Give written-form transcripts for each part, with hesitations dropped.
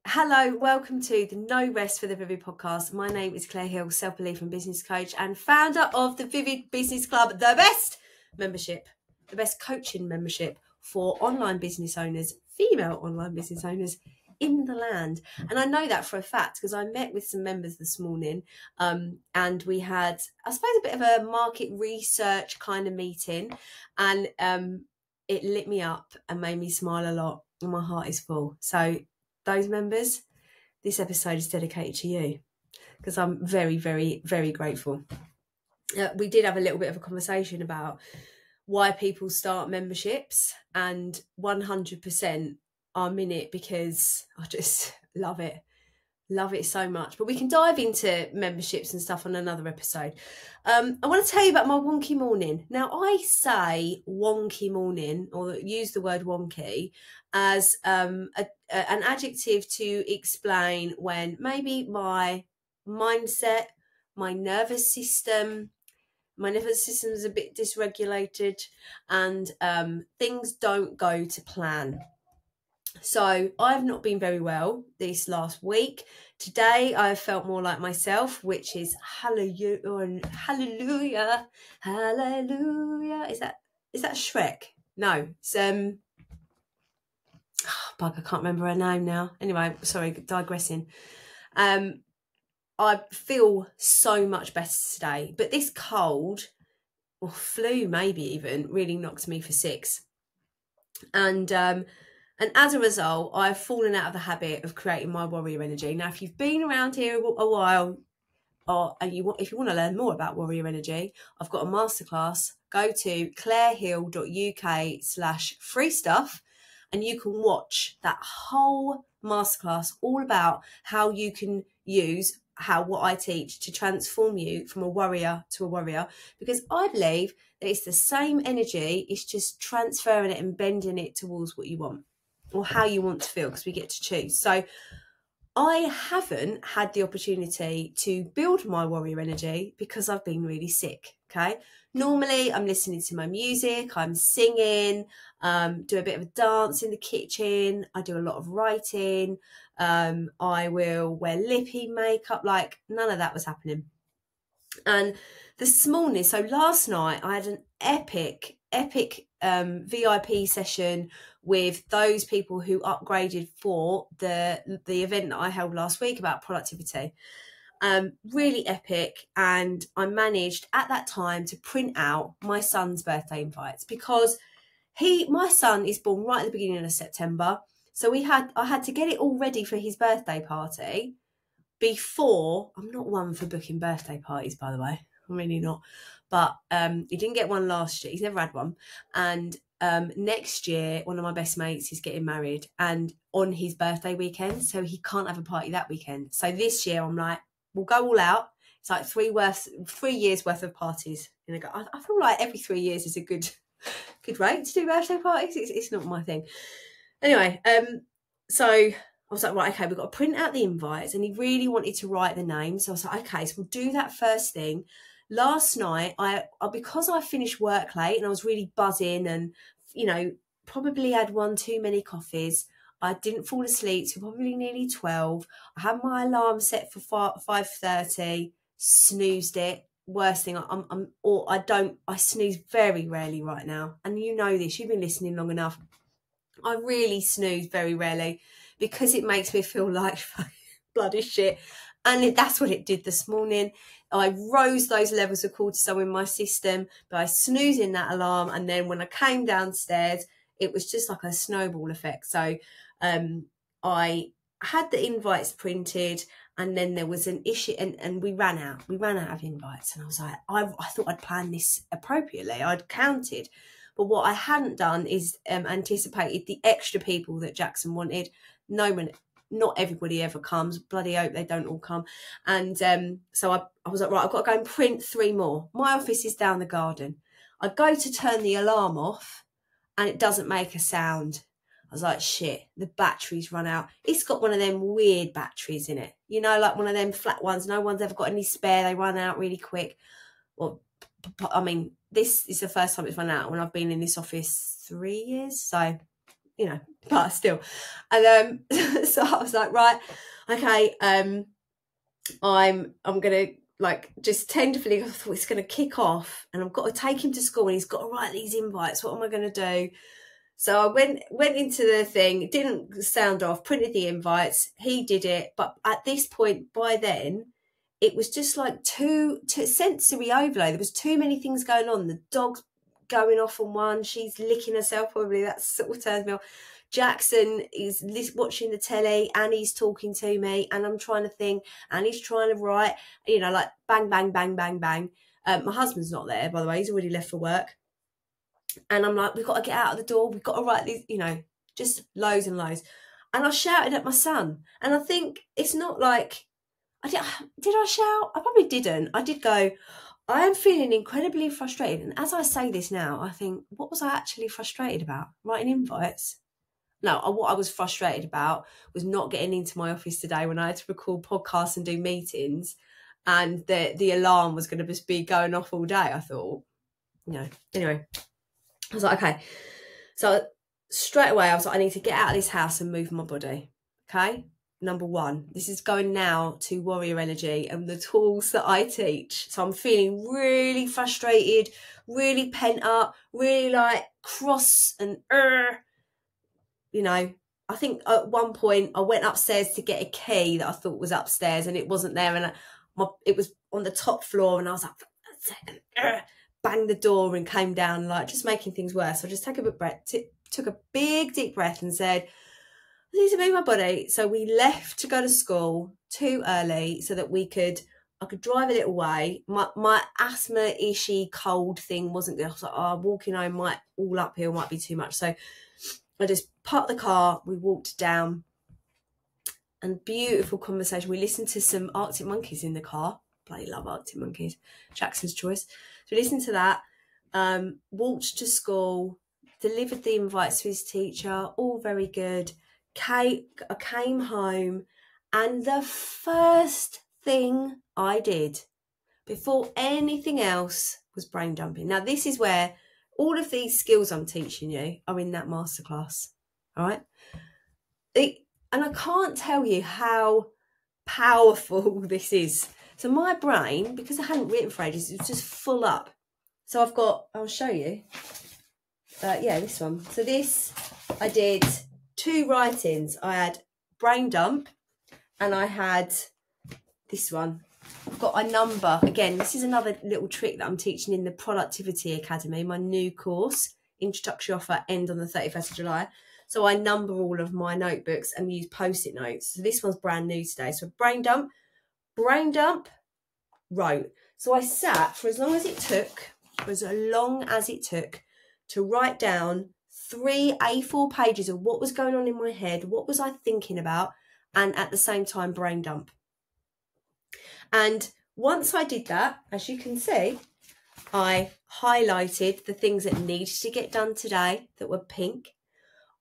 Hello, welcome to the No Rest for the Vivid podcast. My name is Claire Hill, self-belief and business coach and founder of the Vivid Business Club, the best membership, the best coaching membership for online business owners, female online business owners in the land. And I know that for a fact because I met with some members this morning and we had, I suppose, a bit of a market research kind of meeting, and it lit me up and made me smile a lot and my heart is full. So those members, this episode is dedicated to you because I'm very, very, very grateful. We did have a little bit of a conversation about why people start memberships, and 100% I'm in it because I just love it. Love it so much. But we can dive into memberships and stuff on another episode. I want to tell you about my wonky morning. Now, I say wonky morning, or use the word wonky, as an adjective to explain when maybe my mindset, my nervous system is a bit dysregulated and things don't go to plan. So I've not been very well this last week. Today I have felt more like myself, which is hallelujah, hallelujah, hallelujah. Is that Shrek? No, it's bug, I can't remember her name now. Anyway, sorry, digressing. I feel so much better today, but this cold or flu maybe even really knocks me for six. And as a result, I've fallen out of the habit of creating my warrior energy. Now, if you've been around here a while, if you want to learn more about warrior energy, I've got a masterclass. Go to clairehill.uk/free stuff, and you can watch that whole masterclass all about how you can use what I teach to transform you from a warrior to a warrior, because I believe that it's the same energy, it's just transferring it and bending it towards what you want or how you want to feel, because we get to choose. So I haven't had the opportunity to build my warrior energy because I've been really sick, okay? Normally I'm listening to my music, I'm singing, do a bit of a dance in the kitchen, I do a lot of writing, I will wear lippy makeup, like none of that was happening. And this morning, so last night, I had an epic VIP session with those people who upgraded for the event that I held last week about productivity. Really epic. And I managed at that time to print out my son's birthday invites, because my son is born right at the beginning of September. So I had to get it all ready for his birthday party before. I'm not one for booking birthday parties, by the way. I'm really not. But he didn't get one last year. He's never had one. And next year, one of my best mates is getting married, and on his birthday weekend, so he can't have a party that weekend. So this year, I'm like, we'll go all out. It's like 3 years worth of parties. And I feel like every 3 years is a good rate to do birthday parties. It's not my thing. Anyway, so I was like, right, okay, we've got to print out the invites, and he really wanted to write the names. So I was like, okay, so we'll do that first thing. Last night, because I finished work late and I was really buzzing and, probably had one too many coffees, I didn't fall asleep till probably nearly 12. I had my alarm set for 5:30, snoozed it. Worst thing, I snooze very rarely right now. And you know this, you've been listening long enough. I really snooze very rarely because it makes me feel like bloody shit. And that's what it did this morning. I rose those levels of cortisol in my system by snoozing that alarm. And then when I came downstairs, it was just like a snowball effect. So I had the invites printed, and then there was an issue, and we ran out of invites. And I was like, I thought I'd planned this appropriately. I'd counted. But what I hadn't done is anticipated the extra people that Jackson wanted. Not everybody ever comes. Bloody hope they don't all come. And so I was like, right, I've got to go and print 3 more. My office is down the garden. I go to turn the alarm off and it doesn't make a sound. I was like, shit, the battery's run out. It's got one of them weird batteries in it. Like one of them flat ones. No one's ever got any spare. They run out really quick. Well, I mean, this is the first time it's run out when I've been in this office 3 years. So, but still. And so I was like, right, okay, I'm gonna like just tentatively, I thought it's gonna kick off and I've got to take him to school and he's got to write these invites. What am I gonna do? So I went into the thing, didn't sound off, printed the invites, he did it, but at this point, by then, it was just like too sensory overload. There was too many things going on. The dog's going off on one, she's licking herself probably, that sort of turns me off. Jackson is watching the telly, Annie's talking to me, and I'm trying to think, Annie's trying to write, you know, like bang, bang, bang, bang, bang. My husband's not there, by the way, he's already left for work. And I'm like, we've got to get out of the door, we've got to write these, you know, just loads and loads. And I shouted at my son, and I think it's not like, did I shout? I probably didn't. I did go, I am feeling incredibly frustrated. And as I say this now, I think, what was I actually frustrated about? Writing invites? No, what I was frustrated about was not getting into my office today when I had to record podcasts and do meetings, and the alarm was going to just be going off all day. I thought, anyway, I was like, okay. So straight away, I was like, I need to get out of this house and move my body. Okay. Number one, this is going now to warrior energy and the tools that I teach. So I'm feeling really frustrated, really pent up, really like cross and you know. I think at one point I went upstairs to get a key that I thought was upstairs and it wasn't there, and it was on the top floor, and I was like, banged the door and came down, like just making things worse. So I just took a big deep breath and said, I need to move my body. So we left to go to school too early so that I could drive a little way. My asthma-ishy cold thing wasn't good. I was like, walking home all uphill might be too much. So I just parked the car, we walked down, and beautiful conversation. We listened to some Arctic Monkeys in the car. Bloody love Arctic Monkeys. Jackson's choice. So we listened to that, walked to school, delivered the invites to his teacher, all very good. I came home, and the first thing I did before anything else was brain dumping. Now, this is where all of these skills I'm teaching you are in that masterclass, all right? And I can't tell you how powerful this is. So my brain, because I hadn't written for ages, it was just full up. So I'll show you. This one. So this, I did 2 write-ins. I had brain dump and I had this one. I've got a number. Again, this is another little trick that I'm teaching in the Productivity Academy, my new course, introductory offer, end on the 31st of July. So I number all of my notebooks and use Post-it notes. So this one's brand new today. So brain dump, wrote. So I sat for as long as it took to write down 3 A4 pages of what was going on in my head, what was I thinking about, and at the same time brain dump. And once I did that, as you can see, I highlighted the things that needed to get done today that were pink.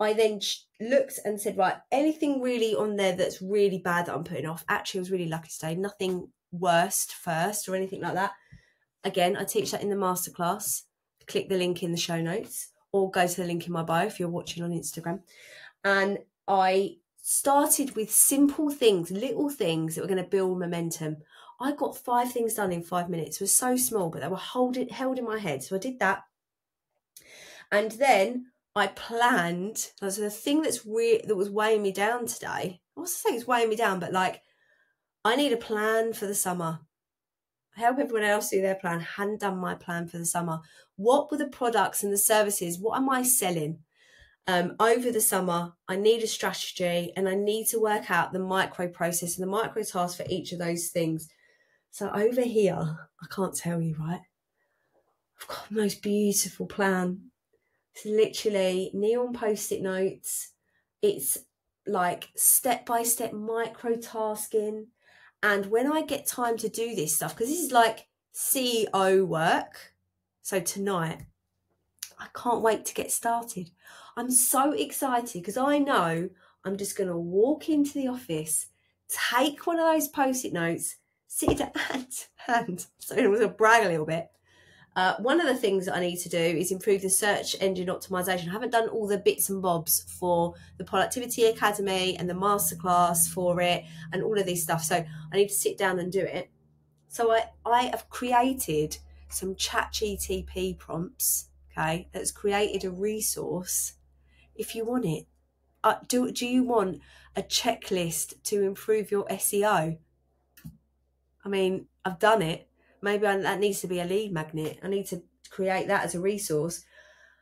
I then looked and said, right, anything really on there that's really bad that I'm putting off. Actually, I was really lucky today. Nothing worst first or anything like that. Again, I teach that in the masterclass. Click the link in the show notes or go to the link in my bio if you're watching on Instagram. And I started with simple things, little things that were going to build momentum. I got 5 things done in 5 minutes. It was so small, but they were held in my head. So I did that. And then I planned. So the thing that was weighing me down today, I was saying it's weighing me down, but like, I need a plan for the summer. Help everyone else do their plan. Hadn't done my plan for the summer. What were the products and the services? What am I selling? Over the summer, I need a strategy and I need to work out the micro process and the micro task for each of those things. So over here, I can't tell you, right? I've got the most beautiful plan. It's literally neon Post-it notes. It's like step-by-step micro tasking. And when I get time to do this stuff, because this is like CEO work, so tonight, I can't wait to get started. I'm so excited because I know I'm just going to walk into the office, take one of those Post-it notes, sit it hand, so I'm going to brag a little bit, One of the things that I need to do is improve the search engine optimization. I haven't done all the bits and bobs for the Productivity Academy and the masterclass for it and all of this stuff. So I need to sit down and do it. So I have created some ChatGPT prompts, okay, that's created a resource if you want it. Do you want a checklist to improve your SEO? I mean, I've done it. Maybe that needs to be a lead magnet. I need to create that as a resource.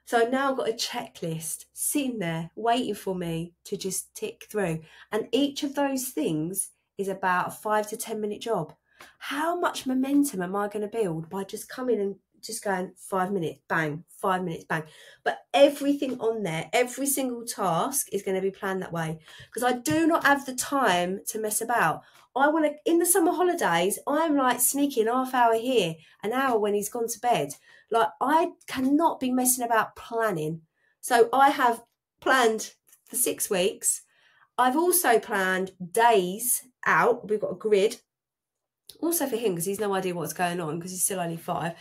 So I've now got a checklist sitting there waiting for me to just tick through. And each of those things is about a 5 to 10 minute job. How much momentum am I going to build by just coming and just going 5 minutes, bang, 5 minutes, bang. But everything on there, every single task is going to be planned that way, because I do not have the time to mess about. I want to, in the summer holidays, I'm like sneaking half hour here, an hour when he's gone to bed. Like, I cannot be messing about planning. So I have planned for 6 weeks. I've also planned days out. We've got a grid. Also for him, because he's no idea what's going on, because he's still only 5.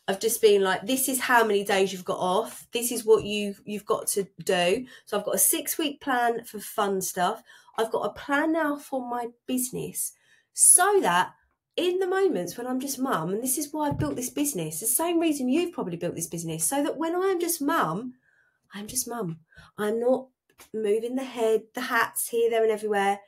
I've just been like, this is how many days you've got off. This is what you've got to do. So I've got a 6-week plan for fun stuff. I've got a plan now for my business, so that in the moments when I'm just mum, and this is why I've built this business, the same reason you've probably built this business, so that when I'm just mum, I'm just mum. I'm not moving the hats here, there and everywhere.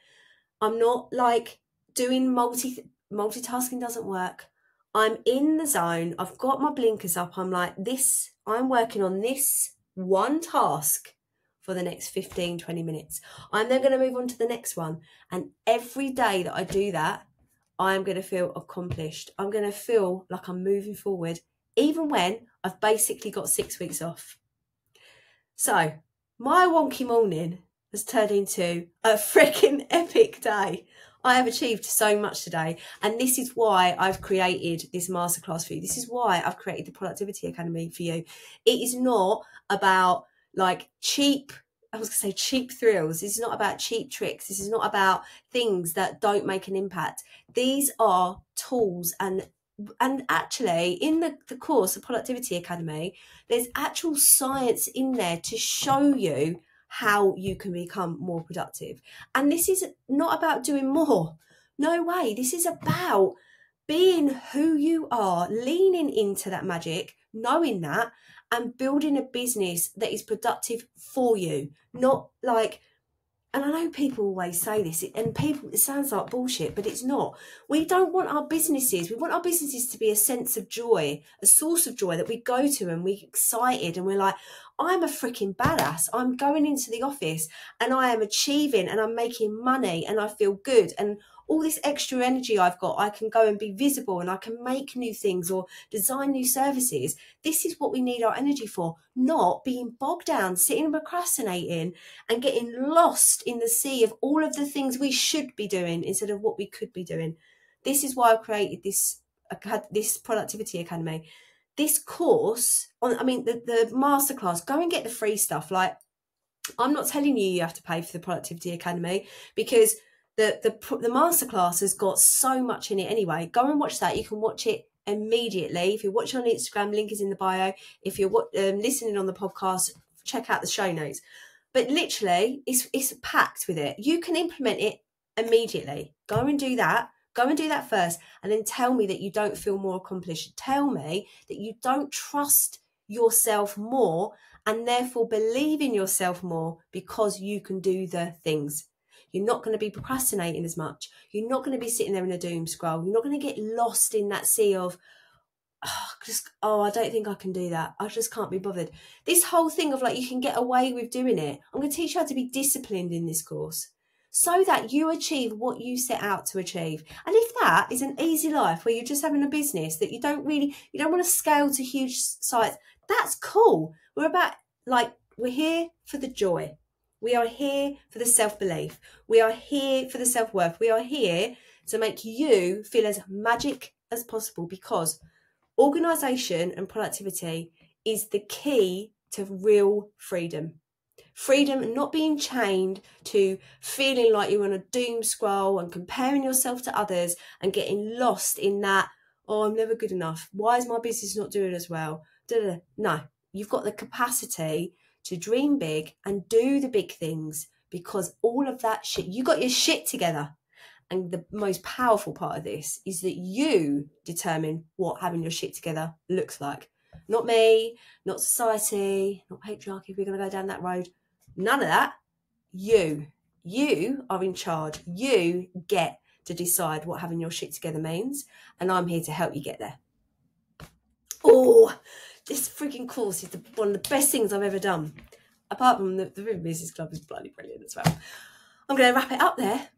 I'm not like doing multitasking doesn't work. I'm in the zone. I've got my blinkers up. I'm like this. I'm working on this one task for the next 15, 20 minutes. I'm then going to move on to the next one. And every day that I do that, I'm going to feel accomplished. I'm going to feel like I'm moving forward, even when I've basically got 6 weeks off. So my wonky morning has turned into a freaking epic day. I have achieved so much today, and this is why I've created this masterclass for you. This is why I've created the Productivity Academy for you. It is not about like cheap thrills. This is not about cheap tricks. This is not about things that don't make an impact. These are tools, and actually in the course, the Productivity Academy, there's actual science in there to show you how you can become more productive. And this is not about doing more. No way. This is about being who you are, leaning into that magic, knowing that, and building a business that is productive for you. Not like, and I know people always say this, and it sounds like bullshit, but it's not. We want our businesses to be a sense of joy, a source of joy that we go to and we're excited and we're like, I'm a freaking badass. I'm going into the office and I am achieving and I'm making money and I feel good, and all this extra energy I've got, I can go and be visible and I can make new things or design new services. This is what we need our energy for, not being bogged down, sitting and procrastinating and getting lost in the sea of all of the things we should be doing instead of what we could be doing. This is why I created this Productivity Academy. This course, the masterclass, go and get the free stuff. Like, I'm not telling you have to pay for the Productivity Academy, because the masterclass has got so much in it anyway. Go and watch that. You can watch it immediately. If you're watching on Instagram, link is in the bio. If you're listening on the podcast, check out the show notes. But literally, it's packed with it. You can implement it immediately. Go and do that. Go and do that first, and then tell me that you don't feel more accomplished. Tell me that you don't trust yourself more and therefore believe in yourself more because you can do the things. You're not going to be procrastinating as much. You're not going to be sitting there in a doom scroll. You're not going to get lost in that sea of, I don't think I can do that. I just can't be bothered. This whole thing of like, you can get away with doing it. I'm going to teach you how to be disciplined in this course, so that you achieve what you set out to achieve. And if that is an easy life where you're just having a business that you don't want to scale to huge sites, that's cool. We're here for the joy. We are here for the self-belief. We are here for the self-worth. We are here to make you feel as magic as possible, because organisation and productivity is the key to real freedom. Freedom and not being chained to feeling like you're on a doom scroll and comparing yourself to others and getting lost in that, oh, I'm never good enough. Why is my business not doing as well? No, you've got the capacity to dream big and do the big things, because all of that shit, you got your shit together. And the most powerful part of this is that you determine what having your shit together looks like. Not me, not society, not patriarchy, if we're going to go down that road. None of that. You are in charge. You get to decide what having your shit together means. And I'm here to help you get there. Oh, this freaking course is one of the best things I've ever done. Apart from the River Business Club is bloody brilliant as well. I'm going to wrap it up there.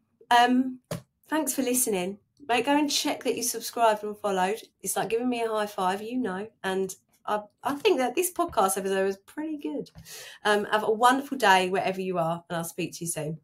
Thanks for listening. Mate, go and check that you subscribed and followed. It's like giving me a high five, and I think that this podcast episode was pretty good. Have a wonderful day wherever you are, and I'll speak to you soon.